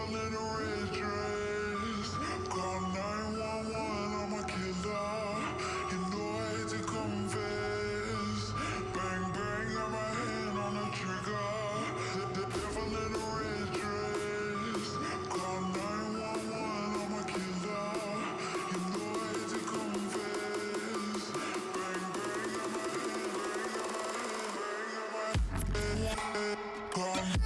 devil in a red dress. Call 911, I'm a killer. You know I hate to confess. Bang, bang, got my hand on the trigger. The devil in a red dress. Call 911, I'm a killer. You know I hate to confess. Bang, bang, got my hand, bang, got my hand, call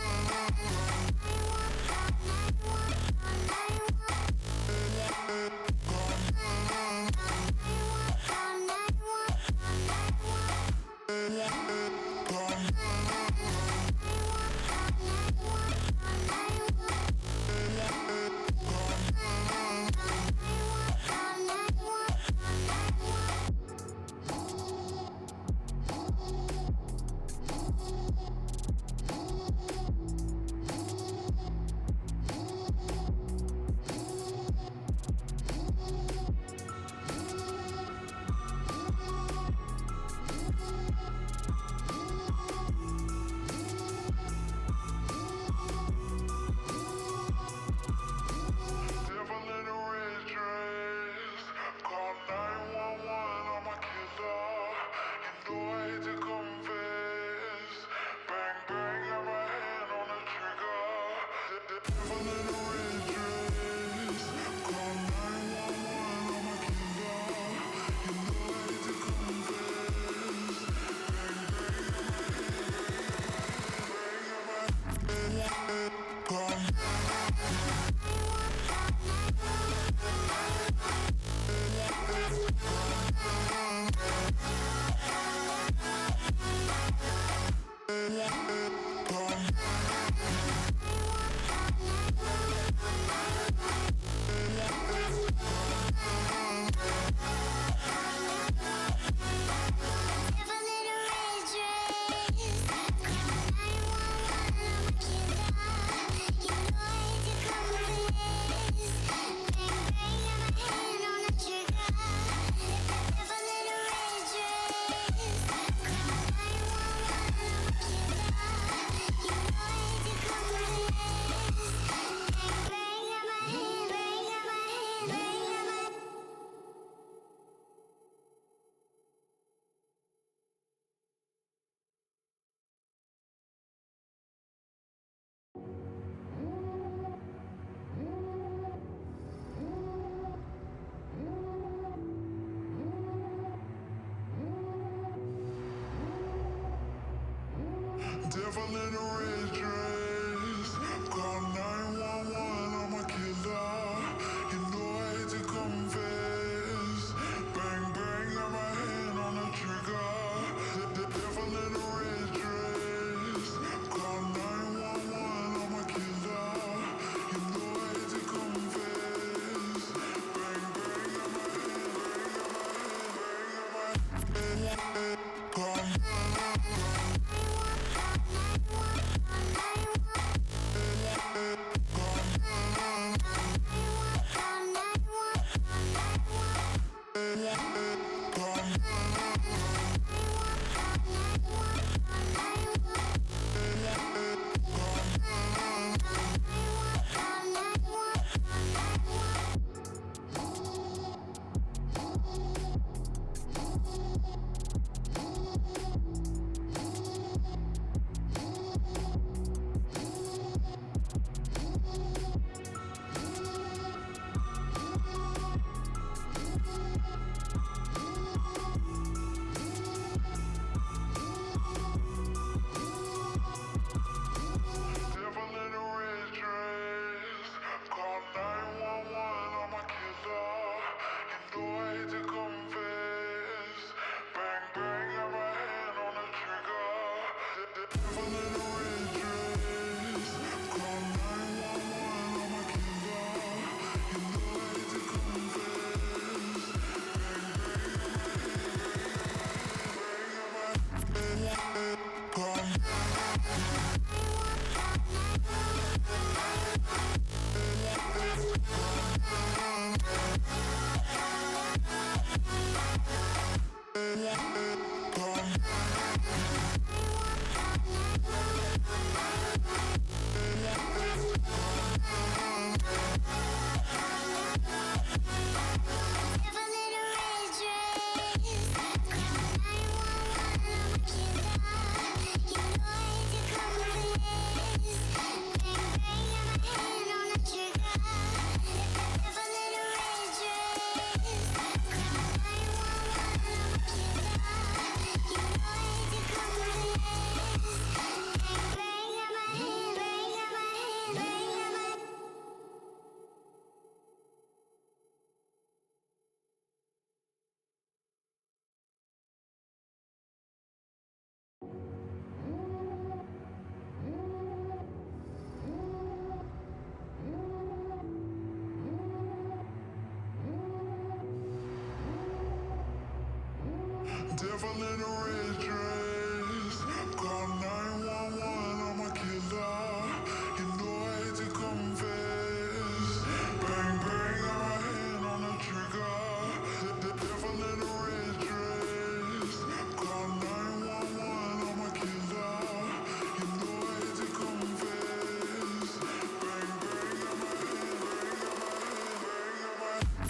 devil in a red dress. Call 911, I'm a killer. You know I hate to confess. Bang, bang, got my hand on the trigger. The devil in a red dress. Call 911, I'm a killer. You know I hate to confess. Bang, bang, got my hand, bang, got my hand, call devil in a red dress. Call 911, I'm a killer. You know I hate to confess. Bang, bang, got my hand on the trigger. The devil in a red dress. Call 911, I'm a killer. You know I hate to confess. Bang, bang,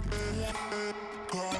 got my hand, call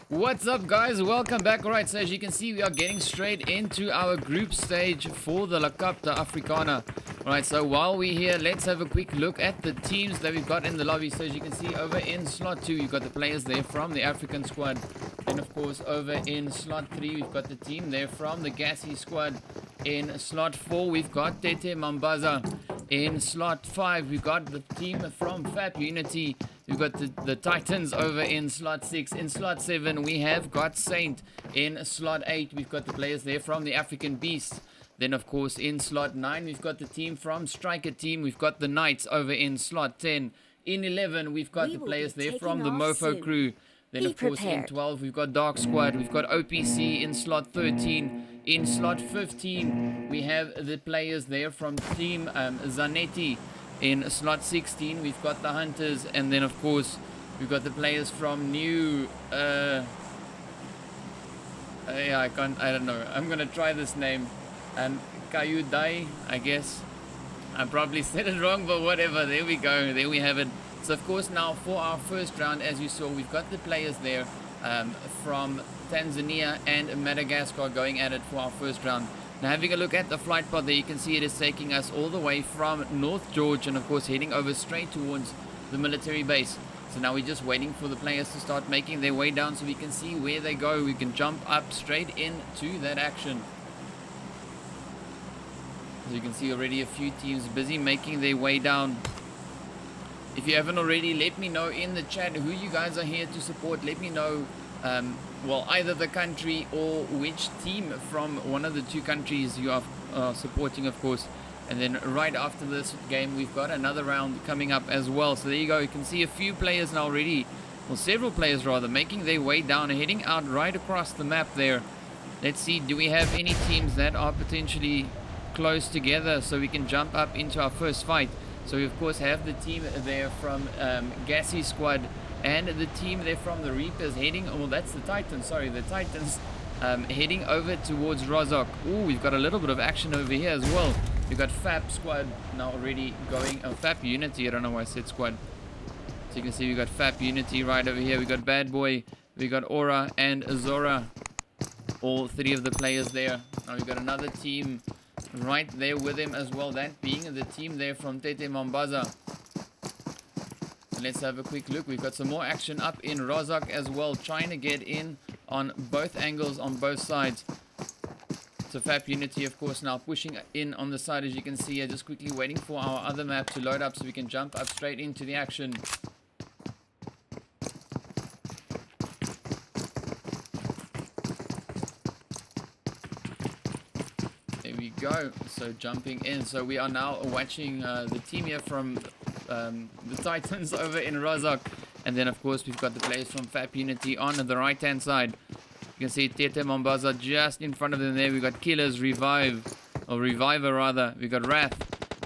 What's up, guys? Welcome back. Alright, so as you can see, we are getting straight into our group stage for the La Capta Africana. Alright, so while we're here, let's have a quick look at the teams that we've got in the lobby. So as you can see, over in slot 2, you've got the players there from the African squad. Then, of course, over in slot 3, we've got the team there from the Gassy Squad. In slot 4, we've got Tete Mombasa. In slot 5, we've got the team from FAP Unity. We've got the Titans over in slot 6. In slot 7, we have got Saint. In slot 8, we've got the players there from the African Beast. Then, of course, in slot 9, we've got the team from Striker Team. We've got the Knights over in slot 10. In 11, we've got the players there from the Mofo crew. Then, of course, in 12, we've got Dark Squad. We've got OPC in slot 13. In slot 15, we have the players there from Team Zanetti. In slot 16, we've got the Hunters. And then, of course, we've got the players from New... yeah, I don't know. I'm going to try this name. Kayudai, I guess. I probably said it wrong, but whatever. There we go. There we have it. So, of course, now for our first round, as you saw, we've got the players there from Tanzania and Madagascar going at it for our first round. Now, having a look at the flight path there, you can see it is taking us all the way from North George and, of course, heading over straight towards the military base. So now we're just waiting for the players to start making their way down so we can see where they go. We can jump up straight into that action. As you can see, already a few teams busy making their way down. If you haven't already, let me know in the chat who you guys are here to support. Let me know, well, either the country or which team from one of the two countries you are supporting, of course. And then right after this game, we've got another round coming up as well. So there you go. You can see a few players now already, well, several players rather, making their way down, heading out right across the map there. Let's see, do we have any teams that are potentially close together so we can jump up into our first fight? So we, of course, have the team there from Gassy Squad and the team there from the Reapers heading, well, that's the Titans, sorry, the Titans heading over towards Rozok. Ooh, we've got a little bit of action over here as well. We've got FAP Squad now already going, FAP Unity, I don't know why I said Squad. So you can see we've got FAP Unity right over here. We've got Bad Boy, we've got Aura and Zora. All three of the players there. Now we've got another team right there with him as well, that being the team there from Tete Mombasa. Let's have a quick look. We've got some more action up in Rozok as well, trying to get in on both angles on both sides. So FAP Unity, of course, now pushing in on the side, as you can see here, just quickly waiting for our other map to load up so we can jump up straight into the action. There we go. So jumping in. So we are now watching the team here from the Titans over in Rozok. And then, of course, we've got the players from FAP Unity on the right-hand side. You can see Tete Mombasa just in front of them there. We've got Killers, Revive, or Reviver rather. We've got Wrath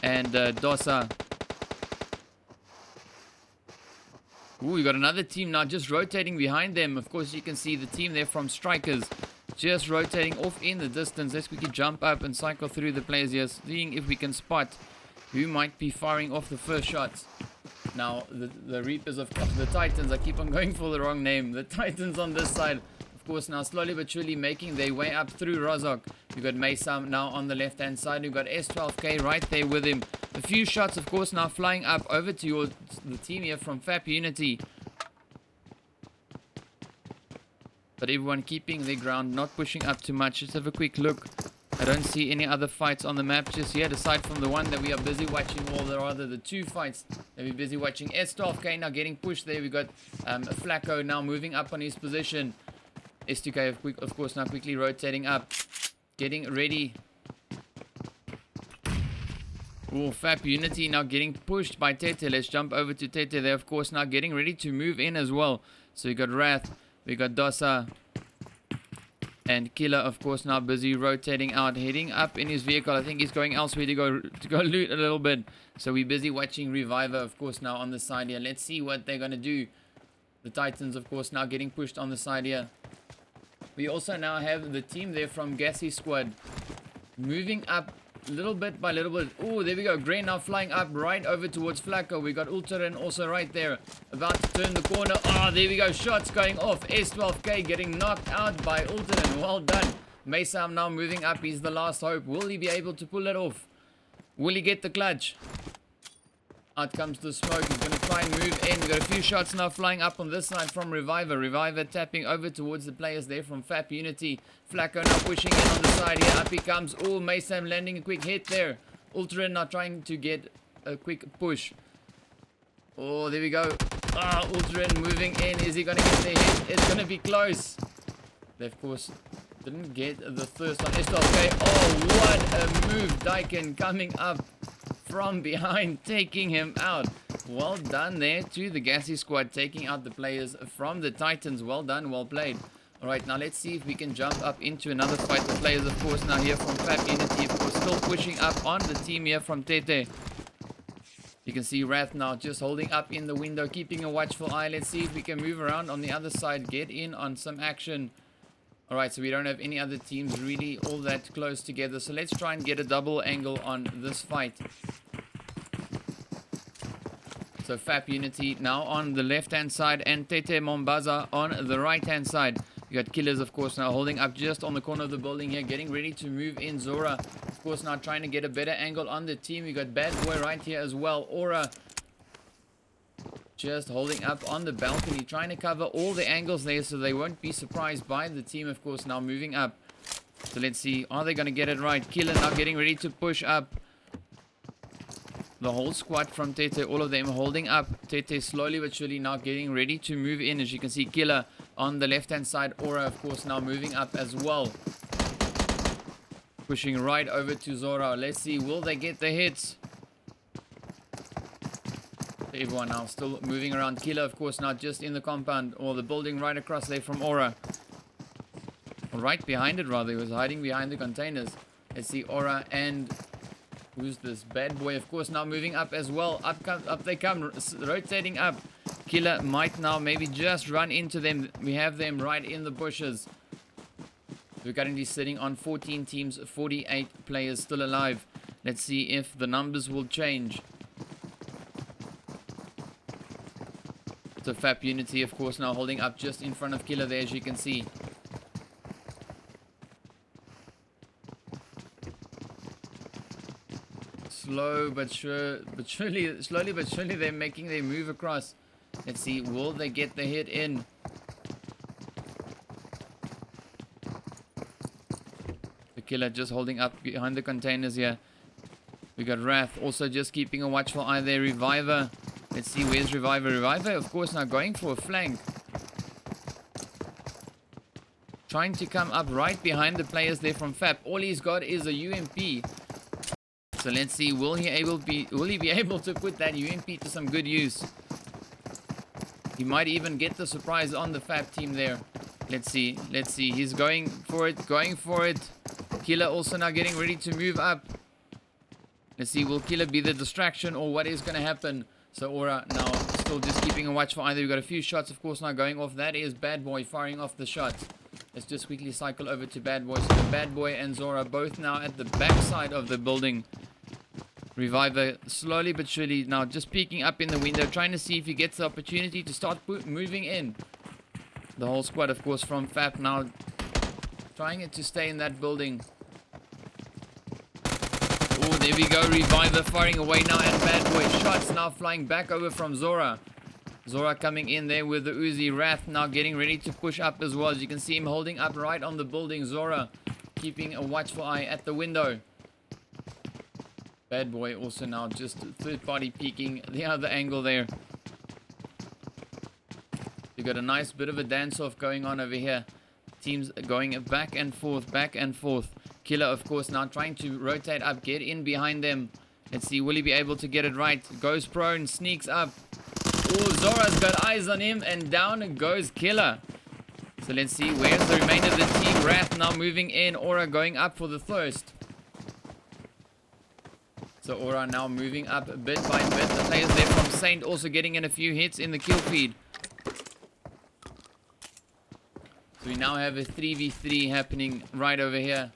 and Dosa. Ooh, we got another team now just rotating behind them. Of course, you can see the team there from Strikers just rotating off in the distance. Let's quickly jump up and cycle through the players here, seeing if we can spot who might be firing off the first shots. Now, the Reapers of the Titans, I keep on going for the wrong name. The Titans on this side, of course, now slowly but surely making their way up through Rozok. We've got Mesa now on the left-hand side. We've got S12K right there with him. A few shots, of course, now flying up over to the team here from FAP Unity. But everyone keeping their ground, not pushing up too much. Let's have a quick look. I don't see any other fights on the map just yet, aside from the one that we are busy watching, or rather the two fights that we're busy watching. S12K now getting pushed there. We got Flacco now moving up on his position. S2K, of course, now quickly rotating up, getting ready. Oh, FAP Unity now getting pushed by Tete. Let's jump over to Tete there, of course, now getting ready to move in as well. So we got Wrath, we got Dosa, and Killer, of course, now busy rotating out, heading up in his vehicle. I think he's going elsewhere to go loot a little bit. So we're busy watching Reviver, of course, now on the side here. Let's see what they're going to do. The Titans, of course, now getting pushed on the side here. We also now have the team there from Gassy Squad moving up little bit by little bit. Oh, there we go. Gray now flying up right over towards Flacco. We got Ulterin also right there, about to turn the corner. Ah, there we go. Shots going off. S12K getting knocked out by Ulterin. Well done. Mesa now moving up. He's the last hope. Will he be able to pull it off? Will he get the clutch? Out comes the smoke. He's going to try and move in. We've got a few shots now flying up on this side from Reviver. Reviver tapping over towards the players there from FAP Unity. Flacco now pushing in on the side here. Up he comes. Oh, Mason landing a quick hit there. Ultron now trying to get a quick push. Oh, there we go. Ah, Ultron moving in. Is he going to get the hit? It's going to be close. They, of course, didn't get the first one. S12K. Oh, what a move. Daikin coming up from behind, taking him out. Well done there to the Gassy Squad, taking out the players from the Titans. Well done, well played. Alright, now let's see if we can jump up into another fight. The players, of course, now here from FAP Unity, of course, still pushing up on the team here from Tete. You can see Wrath now just holding up in the window, keeping a watchful eye. Let's see if we can move around on the other side, get in on some action. Alright, so we don't have any other teams really all that close together. So let's try and get a double angle on this fight. So FAP Unity now on the left-hand side and Tete Mombasa on the right-hand side. You got Killers, of course, now holding up just on the corner of the building here, getting ready to move in. Zora, of course, now trying to get a better angle on the team. You got Bad Boy right here as well. Aura just holding up on the balcony, trying to cover all the angles there so they won't be surprised by the team, of course, now moving up. So let's see, are they going to get it right? Killer now getting ready to push up. The whole squad from Tete, all of them holding up. Tete slowly but surely now getting ready to move in. As you can see, Killer on the left-hand side. Aura, of course, now moving up as well. Pushing right over to Zora. Let's see, will they get the hits? Everyone now still moving around. Killer, of course, now just in the compound or the building right across there from Aura. Or right behind it, rather. He was hiding behind the containers. Let's see, Aura and... who's this? Bad Boy, of course, now moving up as well. Up they come, rotating up. Killer might now maybe just run into them. We have them right in the bushes. We're currently sitting on 14 teams, 48 players still alive. Let's see if the numbers will change. So FAP Unity, of course, now holding up just in front of Killer there, as you can see. Slowly but surely they're making their move across. Let's see, will they get the hit in? The Killer just holding up behind the containers here. We got Wrath also just keeping a watchful eye there. Reviver. Let's see, where's Reviver? Reviver, of course, now going for a flank. Trying to come up right behind the players there from FAP. All he's got is a UMP. So let's see, will he be able to put that UMP to some good use? He might even get the surprise on the FAP team there. Let's see. He's going for it. Killer also now getting ready to move up. Let's see, will Killer be the distraction or what is going to happen? So Aura now still just keeping a watch for either. We've got a few shots, of course, now going off. That is Bad Boy firing off the shot. Let's just quickly cycle over to Bad Boy. So Bad Boy and Zora both now at the back side of the building. Reviver slowly but surely now just peeking up in the window, trying to see if he gets the opportunity to start moving in. The whole squad, of course, from FAP now trying it to stay in that building. Oh, there we go. Reviver firing away now at Bad Boy. Shots now flying back over from Zora. Zora coming in there with the Uzi. Wrath now getting ready to push up as well. As you can see him holding up right on the building. Zora keeping a watchful eye at the window. Bad Boy also now just third party peeking the other angle there. We've got a nice bit of a dance-off going on over here. Teams going back and forth, back and forth. Killer, of course, now trying to rotate up, get in behind them. Let's see, will he be able to get it right? Goes prone, sneaks up. Oh, Zora's got eyes on him, and down goes Killer. So let's see, where's the remainder of the team? Wrath now moving in, Aura going up for the thirst. So Aura now moving up bit by bit. The players there from Saint also getting in a few hits in the kill feed. So we now have a 3v3 happening right over here.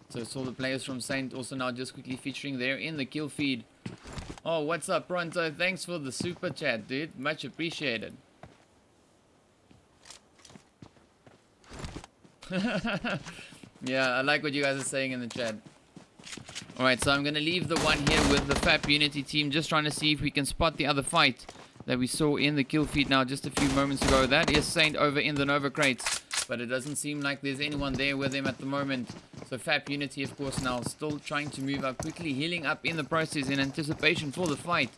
So it's all the players from Saint also now just quickly featuring there in the kill feed. Oh, what's up, Pronto? Thanks for the super chat, dude. Much appreciated. Yeah, I like what you guys are saying in the chat. Alright, so I'm going to leave the one here with the FAP Unity team. Just trying to see if we can spot the other fight that we saw in the kill feed now just a few moments ago. That is Saint over in the Nova crates. But it doesn't seem like there's anyone there with him at the moment. So FAP Unity, of course, now still trying to move up quickly, healing up in the process in anticipation for the fight.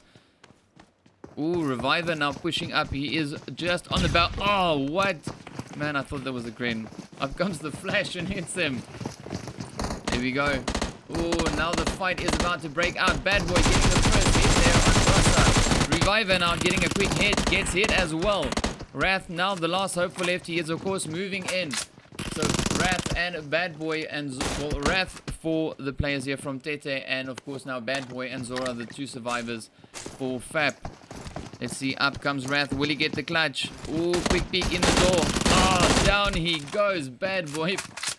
Ooh, Reviver now pushing up. He is just on the belt. Oh, what? Man, I thought that was a grin. Up comes the flash and hits him. There we go. Ooh, now the fight is about to break out. Bad Boy getting the first hit there on Mombasa. Reviver now getting a quick hit. Gets hit as well. Wrath now the last hope for left. He is, of course, moving in. So Wrath and Bad Boy and well, Wrath for the players here from Tete, and of course now Bad Boy and Zora, the two survivors for FAP. Let's see, up comes Wrath. Will he get the clutch? Ooh, quick peek in the door. Ah, down he goes. Bad Boy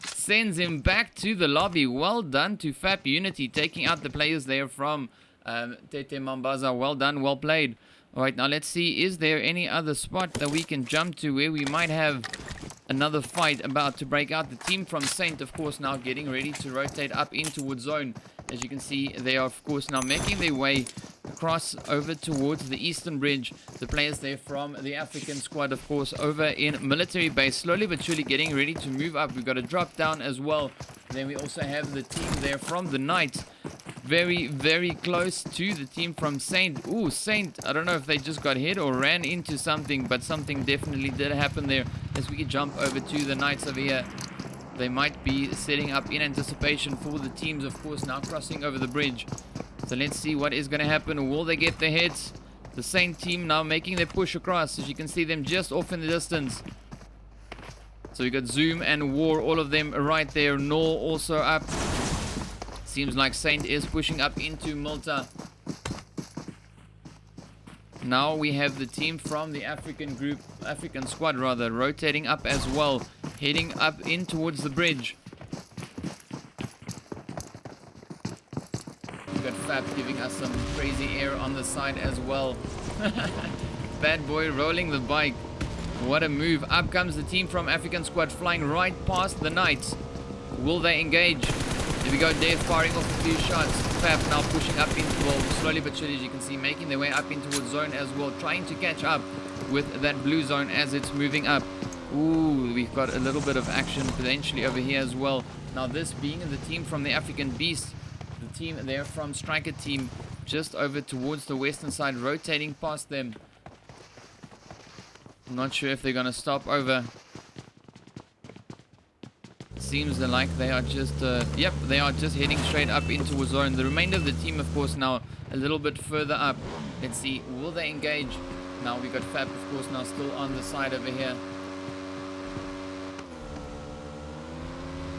sends him back to the lobby. Well done to FAP Unity, taking out the players there from Tete Mombasa. Well done, well played. Alright, now let's see, is there any other spot that we can jump to where we might have another fight about to break out? The team from Saint, of course, now getting ready to rotate up in towards zone. As you can see, they are, of course, now making their way across over towards the eastern bridge. The players there from the African squad, of course, over in military base, slowly but surely getting ready to move up. We've got a drop down as well. Then we also have the team there from the Knights, very, very close to the team from Saint. Ooh, Saint, I don't know if they just got hit or ran into something, but something definitely did happen there. As we jump over to the Knights over here, they might be setting up in anticipation for the teams, of course, now crossing over the bridge. So let's see what is going to happen. Will they get the hits? The Saint team now making their push across. As you can see them just off in the distance. So we got Zoom and War, all of them right there. Nor also up. Seems like Saint is pushing up into Malta. Now we have the team from the African squad rather, rotating up as well, heading up in towards the bridge. We've got FAP giving us some crazy air on the side as well. Bad Boy rolling the bike. What a move. Up comes the team from African squad, flying right past the Knights. Will they engage? Here we go, Dave firing off a few shots. FAP now pushing up into, well, slowly but surely, as you can see, making their way up in towards zone as well, trying to catch up with that blue zone as it's moving up. Ooh, we've got a little bit of action potentially over here as well. Now this being the team from the African Beast, the team there from Striker Team, just over towards the western side, rotating past them. I'm not sure if they're going to stop over. Seems like they are just, yep, they are just heading straight up into a zone. The remainder of the team, of course, now a little bit further up. Let's see, will they engage? Now we got FAP, of course, now still on the side over here.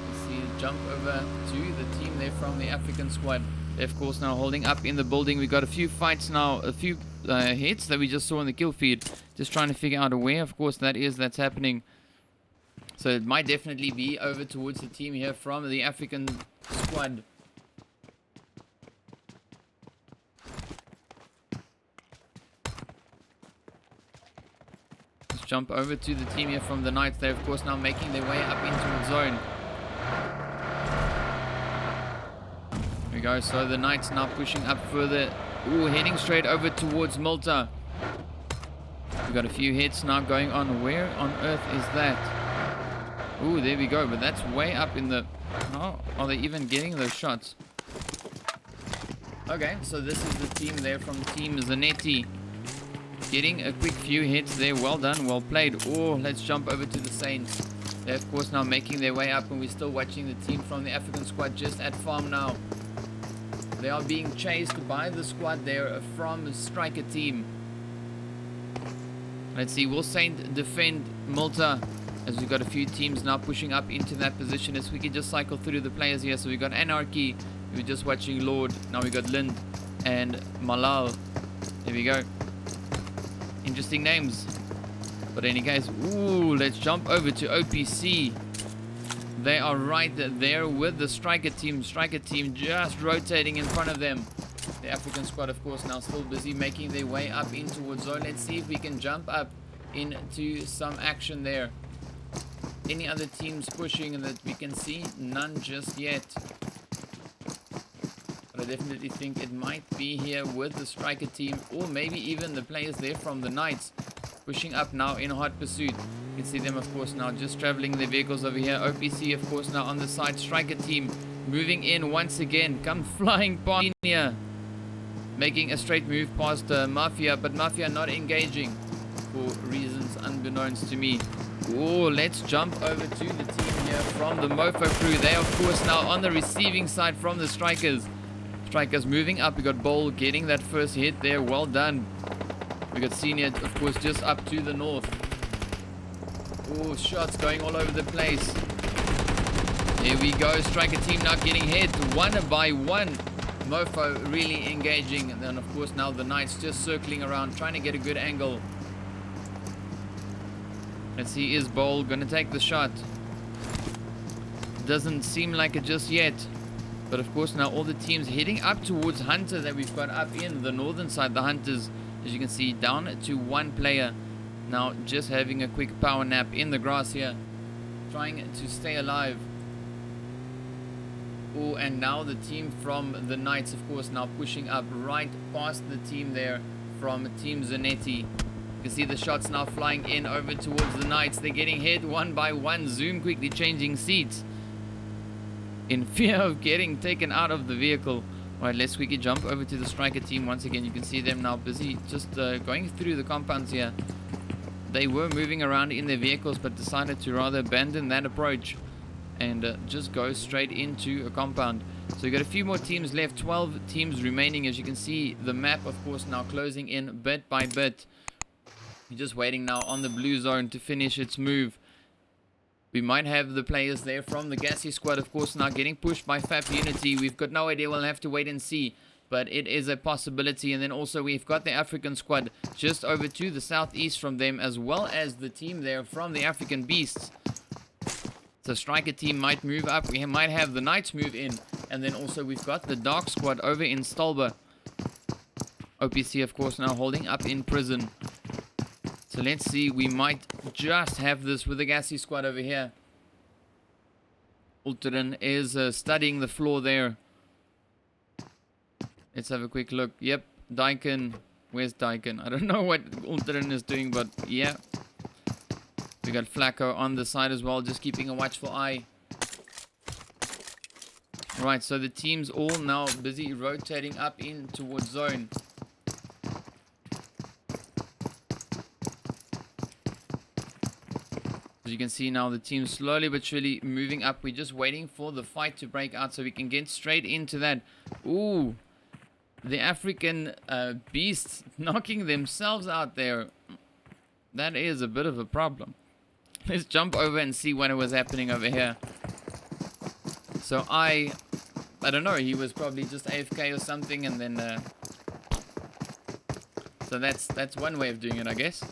Let's see, jump over to the team there from the African squad. They're of course now holding up in the building. We got a few fights now, a few hits that we just saw in the kill feed. Just trying to figure out where, of course, that's happening. So it might definitely be over towards the team here from the African squad. Let's jump over to the team here from the Knights. They're of course now making their way up into the zone. There we go. So the Knights now pushing up further. Ooh, heading straight over towards Malta. We got a few hits now going on. Where on earth is that? Ooh, there we go. But that's way up in the... How are they even getting those shots? Okay, so this is the team there from Team Zanetti. Getting a quick few hits there. Well done, well played. Oh, let's jump over to the Saints. They're of course now making their way up, and we're still watching the team from the African squad just at farm now. They are being chased by the squad there from the striker team. Let's see, will Saint defend Malta? As we've got a few teams now pushing up into that position. As we can just cycle through the players here. So we've got Anarchy. We're just watching Lord. Now we've got Lind and Malal. There we go. Interesting names. But in any case, ooh, let's jump over to OPC. They are right there with the striker team. Striker team just rotating in front of them. The African squad, of course, now still busy making their way up in towards zone. Let's see if we can jump up into some action there. Any other teams pushing that we can see? None just yet. But I definitely think it might be here with the striker team, or maybe even the players there from the Knights pushing up now in hot pursuit. You can see them, of course, now just traveling their vehicles over here. OPC, of course, now on the side. Striker team moving in once again. Come flying past here. Making a straight move past Mafia, but Mafia not engaging for reasons unbeknownst to me. Oh, let's jump over to the team here from the Mofo crew. They, of course, now on the receiving side from the strikers. Strikers moving up. We got Bowl getting that first hit there. Well done. We got Senior, of course, just up to the north. Oh, shots going all over the place. Here we go. Striker team now getting hit one by one. Mofo really engaging. And then, of course, now the Knights just circling around, trying to get a good angle. Let's see, is Bowl going to take the shot? Doesn't seem like it just yet. But of course now all the teams heading up towards Hunter that we've got up in the northern side. The Hunters, as you can see, down to one player. Now just having a quick power nap in the grass here. Trying to stay alive. Oh, and now the team from the Knights, of course, now pushing up right past the team there from Team Zanetti. You can see the shots now flying in over towards the Knights. They're getting hit one by one. Zoom quickly changing seats in fear of getting taken out of the vehicle. Alright, let's quickly jump over to the striker team once again. You can see them now busy just going through the compounds here. They were moving around in their vehicles but decided to rather abandon that approach and just go straight into a compound. So we got a few more teams left, 12 teams remaining. As you can see, the map, of course, now closing in bit by bit. We're just waiting now on the blue zone to finish its move. We might have the players there from the Gassy Squad, of course, now getting pushed by FAP Unity. We've got no idea. We'll have to wait and see. But it is a possibility. And then also we've got the African Squad just over to the southeast from them, as well as the team there from the African Beasts. So striker team might move up. We might have the Knights move in. And then also we've got the Dark Squad over in Stolba. OPC, of course, now holding up in prison. So let's see, we might just have this with the Gassy Squad over here. Ulterin is studying the floor there. Let's have a quick look. Yep, Daikin. Where's Daikin? I don't know what Ulterin is doing, but yeah. We got Flacco on the side as well, just keeping a watchful eye. Right, so the team's all now busy rotating up in towards zone. As you can see now, the team slowly but surely moving up. We're just waiting for the fight to break out so we can get straight into that. Ooh, the African beasts knocking themselves out there. That is a bit of a problem. Let's jump over and see what was happening over here. So I I don't know, he was probably just AFK or something, and then so that's one way of doing it, I guess.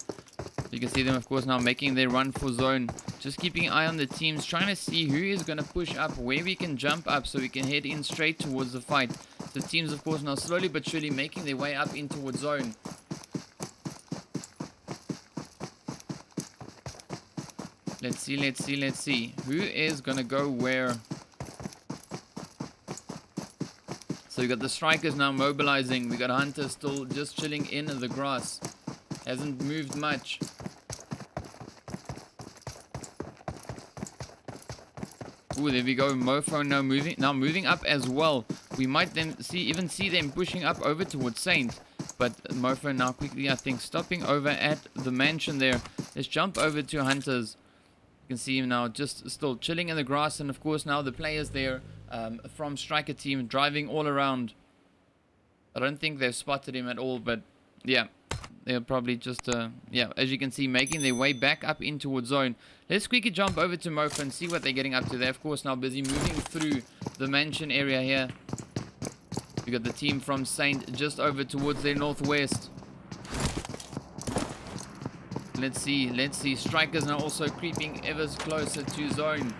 You can see them, of course, now making their run for zone. Just keeping an eye on the teams, trying to see who is going to push up, where we can jump up so we can head in straight towards the fight. The teams, of course, now slowly but surely making their way up in towards zone. Let's see. Who is going to go where? So we got the strikers now mobilizing. We got Hunter still just chilling in the grass. Hasn't moved much. Ooh, there we go. Mofo now moving up as well. We might then even see them pushing up over towards Saint. But Mofo now quickly, I think, stopping over at the mansion there. Let's jump over to Hunters. You can see him now just still chilling in the grass. And of course now the players there from Striker team driving all around. I don't think they've spotted him at all, but yeah. They're probably just, yeah, as you can see, making their way back up in towards zone. Let's quickly jump over to Mofa and see what they're getting up to. They're, of course, now busy moving through the mansion area here. We got the team from Saint just over towards their northwest. Let's see. Strikers now also creeping ever closer to zone.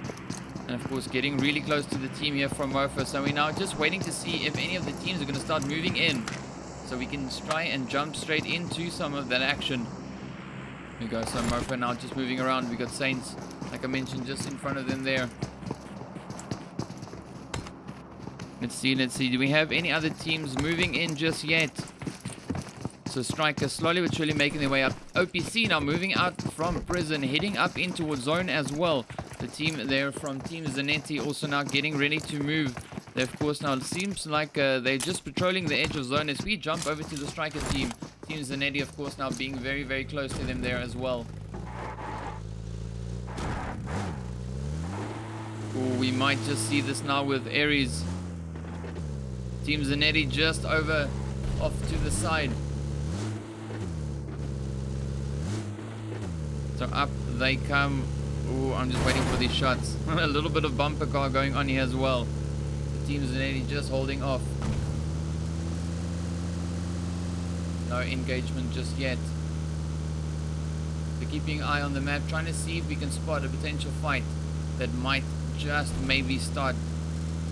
And, of course, getting really close to the team here from Mofa. So we're now just waiting to see if any of the teams are going to start moving in, so we can try and jump straight into some of that action. Here we go. So Mofa now just moving around. We got Saints, like I mentioned, just in front of them there. Let's see. Do we have any other teams moving in just yet? So Striker slowly but surely making their way up. OPC now moving out from prison, heading up in towards zone as well. The team there from Team Zanetti also now getting ready to move. They, of course, now it seems like they're just patrolling the edge of zone as we jump over to the Striker team. Team Zanetti, of course, now being very, very close to them there as well. Ooh, we might just see this now with Aries. Team Zanetti just over off to the side. So up they come. Ooh, I'm just waiting for these shots. A little bit of bumper car going on here as well. Team Zanetti just holding off. No engagement just yet. We're keeping an eye on the map, trying to see if we can spot a potential fight that might just maybe start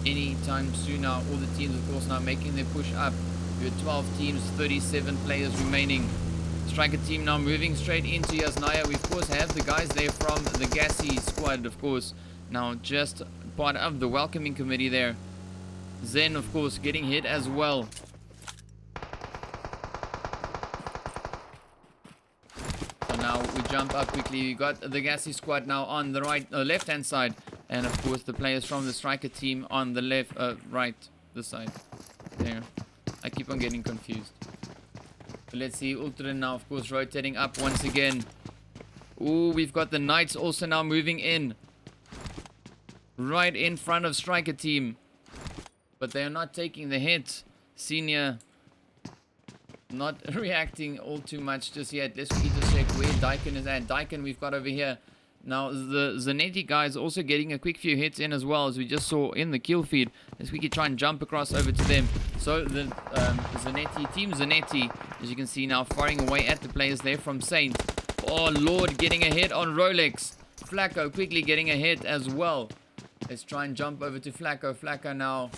anytime soon now. All the teams, of course, now making their push up. We have 12 teams, 37 players remaining. Striker team now moving straight into Yasnaya. We, of course, have the guys there from the Gassy Squad, of course, now just part of the welcoming committee there. Zen, of course, getting hit as well. So now we jump up quickly. We got the Gassy Squad now on the left-hand side, and of course the players from the Striker team on the this side. There, I keep on getting confused. But let's see, Ultra now, of course, rotating up once again. Ooh, we've got the Knights also now moving in, right in front of Striker team. But they are not taking the hit. Senior not reacting all too much just yet. Let's just check where Daikin is at. Daikin we've got over here. Now the Zanetti guys also getting a quick few hits in as well, as we just saw in the kill feed. Let's quickly try and jump across over to them. So the Zanetti, Team Zanetti, as you can see now, firing away at the players there from Saint. Oh Lord, getting a hit on Rolex. Flacco quickly getting a hit as well. Let's try and jump over to Flacco. Flacco now,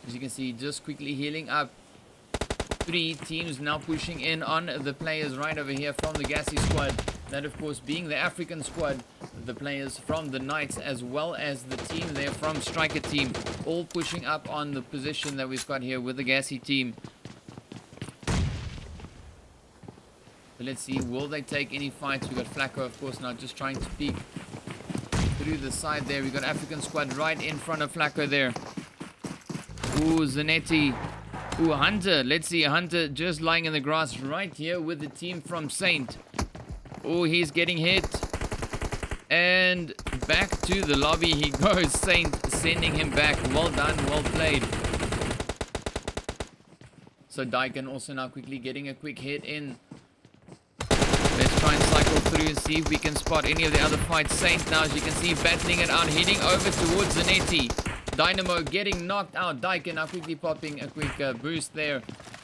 as you can see, just quickly healing up. 3 teams now pushing in on the players right over here from the Gassy Squad. That, of course, being the African squad, the players from the Knights, as well as the team there from Striker team, all pushing up on the position that we've got here with the Gassy team. So let's see, will they take any fights? We've got Flacco, of course, now just trying to peek through the side there. We've got African squad right in front of Flacco there. Ooh, Zanetti. Ooh, Hunter. Let's see, Hunter just lying in the grass right here with the team from Saint. Oh, he's getting hit. And back to the lobby he goes. Saint sending him back. Well done, well played. So Daikin also now quickly getting a quick hit in. Let's try and cycle through and see if we can spot any of the other fights. Saint now, as you can see, battling it out, heading over towards Zanetti. Dynamo getting knocked out. Dyken now quickly popping a quick boost there.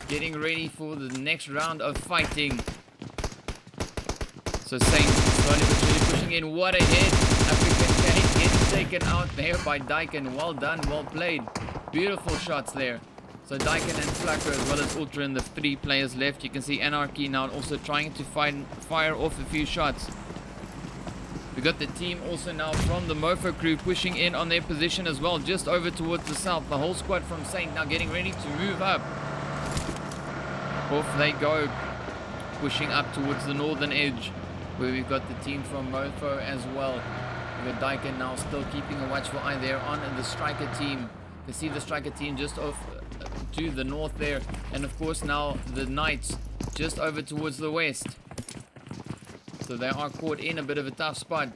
Getting ready for the next round of fighting. So Saint slowly but surely pushing in. What a hit. African Kate getting taken out there by Dyken. Well done, well played. Beautiful shots there. So Dyken and Flacker as well as Ultra in the 3 players left. You can see Anarchy now also trying to fire off a few shots. We got the team also now from the Mofo crew pushing in on their position as well, just over towards the south. The whole squad from Saint now getting ready to move up. Off they go, pushing up towards the northern edge, where we've got the team from Mofo as well. We've got Dyken now still keeping a watchful eye there on the striker team. You can see the striker team just off to the north there, and of course now the Knights just over towards the west. So they are caught in a bit of a tough spot.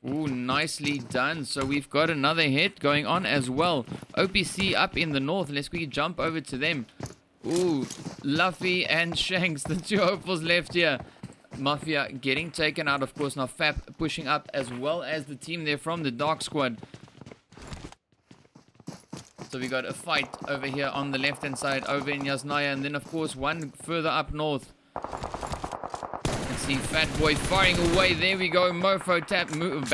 Ooh, nicely done. So we've got another hit going on as well. OPC up in the north. Let's quickly jump over to them. Ooh, Luffy and Shanks, the 2 hopefuls left here. Mafia getting taken out, of course. Now FAP pushing up as well as the team there from the Dark Squad. So we got a fight over here on the left hand side over in Yasnaya, and then of course one further up north. Let's see Fat Boy firing away. There we go. Mofo tap move.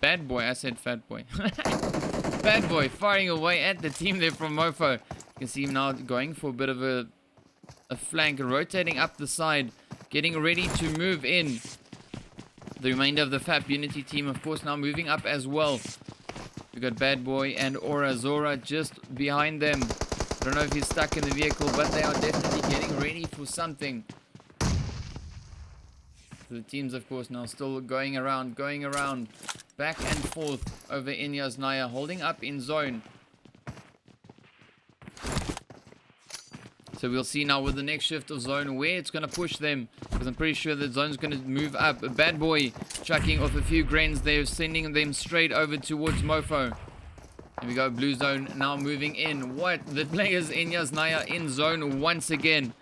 Bad boy. I said Fat Boy. Bad Boy firing away at the team there from Mofo. You can see him now going for a bit of a flank, rotating up the side, getting ready to move in. The remainder of the FAP Unity team, of course, now moving up as well. We got Bad Boy and Aura Zora just behind them. I don't know if he's stuck in the vehicle, but they are definitely getting ready for something. So the teams, of course, now still going around, back and forth over in Yasnaya, holding up in zone. So we'll see now with the next shift of zone where it's going to push them, because I'm pretty sure the zone's going to move up. A Bad Boy chucking off a few grains there, sending them straight over towards Mofo. Here we go, blue zone now moving in. What? The players in Yasnaya in zone once again.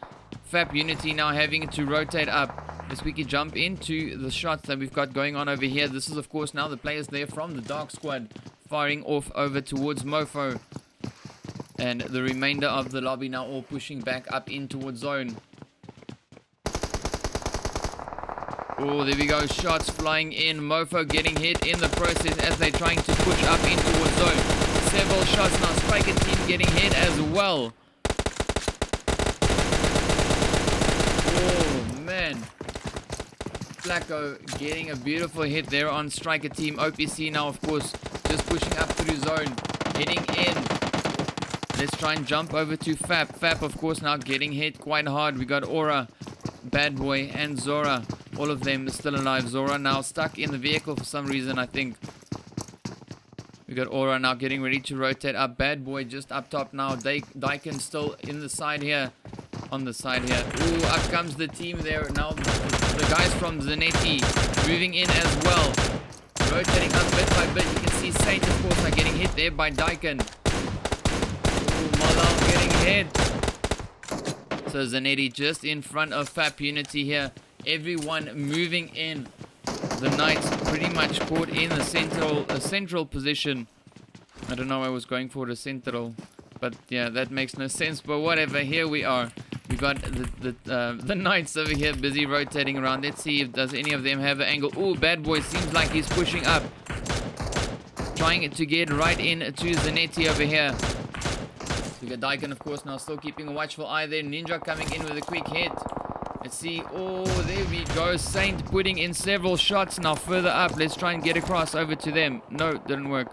FAP Unity now having to rotate up. Let's quickly jump into the shots that we've got going on over here. This is, of course, now the players there from the Dark Squad firing off over towards Mofo. And the remainder of the lobby now all pushing back up in towards zone. Oh, there we go. Shots flying in. Mofo getting hit in the process as they're trying to push up in towards zone. Several shots now. Striker team getting hit as well. Oh, man. Flacco getting a beautiful hit there on striker team. OPC now, of course, just pushing up through zone. Getting in. Let's try and jump over to FAP. FAP, of course, now getting hit quite hard. We got Aura, Bad Boy, and Zora. All of them still alive. Zora now stuck in the vehicle for some reason, I think. We got Aura now getting ready to rotate up. Bad Boy just up top now. Dyken still in the side here. On the side here. Ooh, up comes the team there. Now the guys from Zanetti moving in as well. Rotating up bit by bit. You can see Saint, of course, are getting hit there by Dyken. Malal getting hit. So Zanetti just in front of FAP Unity here. Everyone moving in. The Knights pretty much caught in the central position. I don't know why I was going for the central, but yeah, that makes no sense. But whatever, here we are. We got the Knights over here busy rotating around. Let's see if does any of them have an angle. Oh, Bad Boy seems like he's pushing up, trying to get right in to Zanetti over here. We got Dyken, of course, now still keeping a watchful eye there. Ninja coming in with a quick hit. Let's see. Oh, there we go. Saint putting in several shots now further up. Let's try and get across over to them. No, didn't work.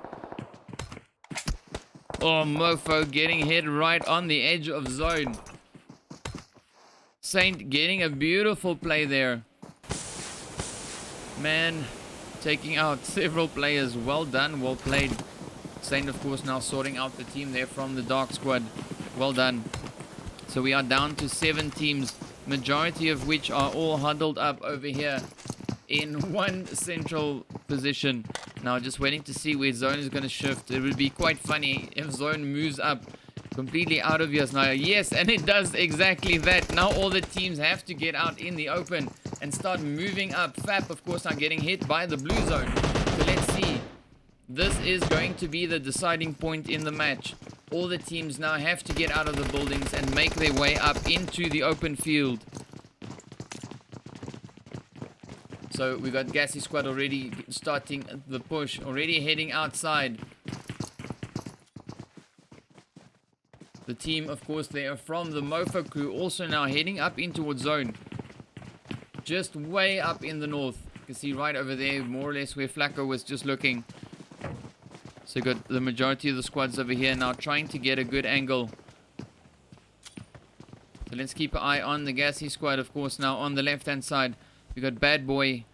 Oh, Mofo getting hit right on the edge of zone. Saint getting a beautiful play there. Man, taking out several players. Well done, well played. Saint, of course, now sorting out the team there from the Dark Squad. Well done. So we are down to 7 teams, majority of which are all huddled up over here in one central position. Now just waiting to see where zone is going to shift. It would be quite funny if zone moves up completely out of Yasnaya. Yes, and it does exactly that. Now all the teams have to get out in the open and start moving up. FAP, of course, now getting hit by the blue zone. So let's see This is going to be the deciding point in the match. All the teams now have to get out of the buildings and make their way up into the open field. So we got Gassy Squad already starting the push, already heading outside. The team, of course, they are from the Mofo crew, also now heading up in towards zone. Just way up in the north. You can see right over there, more or less where Flacco was just looking. So got the majority of the squads over here now trying to get a good angle. So let's keep an eye on the Gassy Squad, of course, now on the left-hand side. We got Bad Boy.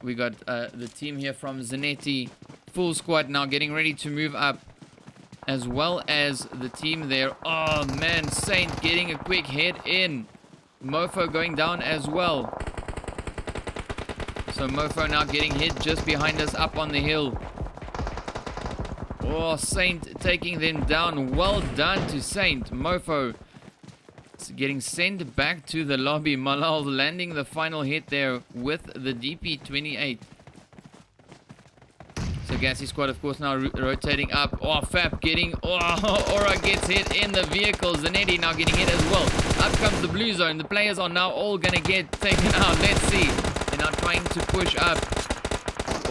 We got the team here from Zanetti. Full squad now getting ready to move up. As well as the team there. Oh man, Saint getting a quick head in. Mofo going down as well. So Mofo now getting hit just behind us up on the hill. Oh, Saint taking them down. Well done to Saint. Mofo getting sent back to the lobby. Malal landing the final hit there with the DP28. So Gassy Squad, of course, now rotating up. Oh, FAP getting... Oh, Aura gets hit in the vehicle. Zanetti now getting hit as well. Up comes the blue zone. The players are now all going to get taken out. Let's see. They're now trying to push up.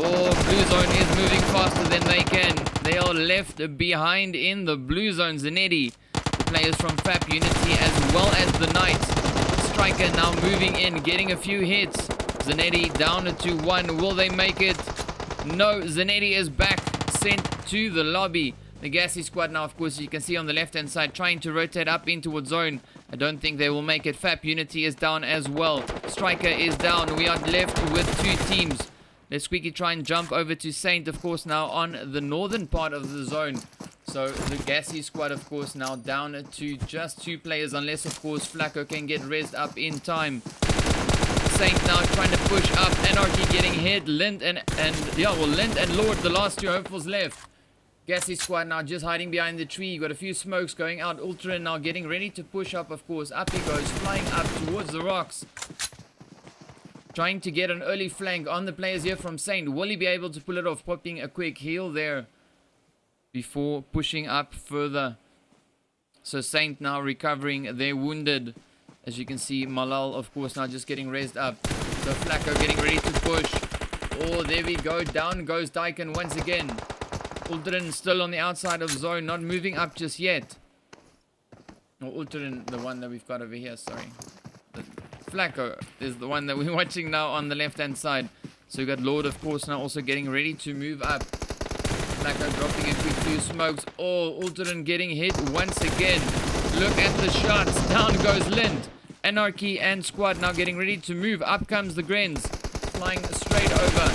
Oh, blue zone is moving faster than they can. They are left behind in the blue zone. Zanetti, the players from FAP Unity as well as the Knights. Striker now moving in, getting a few hits. Zanetti down to 1. Will they make it? No, Zanetti is back, sent to the lobby. The Gassy Squad now, of course, you can see on the left-hand side, trying to rotate up in towards zone. I don't think they will make it. FAP Unity is down as well. Striker is down. We are left with 2 teams. Let's quickly try and jump over to Saint, of course, now on the northern part of the zone. So the Gassy Squad, of course, now down to just 2 players, unless, of course, Flacco can get rezzed up in time. Saint now trying to push up. Anarchy getting hit. Lind and Lind and Lord, the last 2 hopefuls left. Gassy Squad now just hiding behind the tree. You got a few smokes going out. Ultra now getting ready to push up, of course. Up he goes, flying up towards the rocks. Trying to get an early flank on the players here from Saint. Will he be able to pull it off? Popping a quick heal there before pushing up further. So Saint now recovering. They're wounded. As you can see, Malal, of course, now just getting raised up. So Flacco getting ready to push. Oh, there we go. Down goes Dyken once again. Ultrin still on the outside of zone, not moving up just yet. No, Ultrin, the one that we've got over here, sorry. Flacco is the one that we're watching now on the left-hand side. So we got Lord, of course, now also getting ready to move up. Flacco dropping a quick 2 smokes. Oh, Ultrin getting hit once again. Look at the shots. Down goes Lind. Anarchy and Squad now getting ready to move. Up comes the Grens. Flying straight over.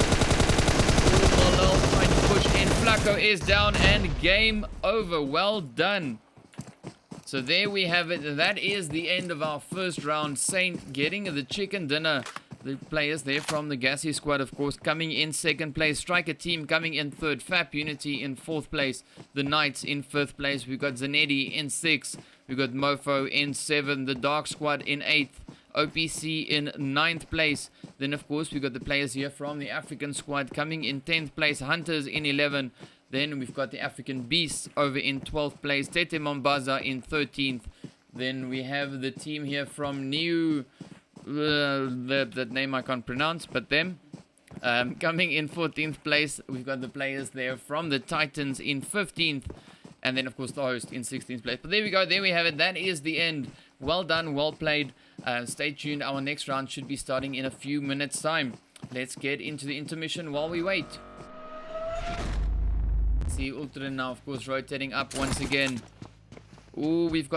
Malal trying to push in. Flacco is down and game over. Well done. So there we have it. That is the end of our first round. Saint getting the chicken dinner. The players there from the Gassy Squad, of course, coming in 2nd place. Striker team coming in 3rd. FAP Unity in 4th place. The Knights in 5th place. We've got Zanetti in 6th. We've got Mofo in 7th. The Dark Squad in 8th. OPC in 9th place. Then, of course, we've got the players here from the African Squad coming in 10th place. Hunters in 11th. Then we've got the African Beasts over in 12th place. Tete Mombasa in 13th. Then we have the team here from New... that name I can't pronounce, but them coming in 14th place. We've got the players there from the Titans in 15th, and then of course the host in 16th place. But there we go, there we have it. That is the end. Well done, well played. Stay tuned, our next round should be starting in a few minutes time. Let's get into the intermission while we wait. See Ultron now, of course, rotating up once again. Ooh, we've got